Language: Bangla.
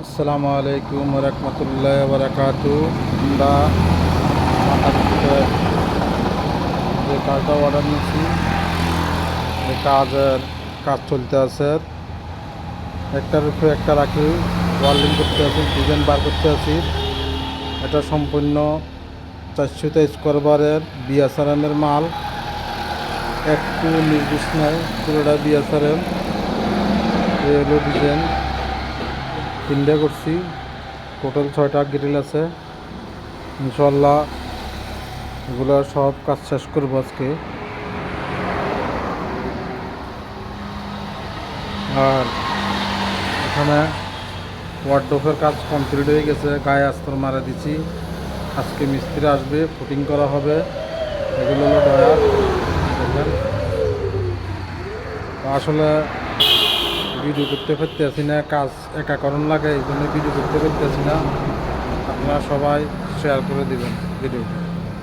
আসসালামু আলাইকুম রহমতুল্লাহ বারাকাতু। আমরা যে কাজটা অর্ডার নিচ্ছি, এই কাজ চলতে আছে। একটার উপরে একটা রাখি ওয়ার্লিং করতে আছি, ডিজাইন বার করতে আছি। এটা সম্পূর্ণ 400 স্কোয়ার বারের বিএসআরএমের মাল, একটু নির্দিষ্ট নয়, পুরোটা বিএসআরএম। এই হলো ডিজাইন, তিনটে করছি, টোটাল 6টা গ্রিল আছে। ইনশাল্লাহ এগুলো সব কাজ শেষ করবো আজকে। আর এখানে ওয়ার্ডরোবের কাজ কমপ্লিট হয়ে গেছে, গায়ে আস্তর মারা দিচ্ছি। আজকে মিস্ত্রি আসবে, ফুটিং করা হবে। এগুলো হলো ডয়ার, দেখেন। আসলে ভিডিও করতে পারতেছি না, কাজ একাকরণ লাগে, এই জন্য ভিডিও করতে পারতেছি না। আপনারা সবাই শেয়ার করে দিবেন ভিডিও।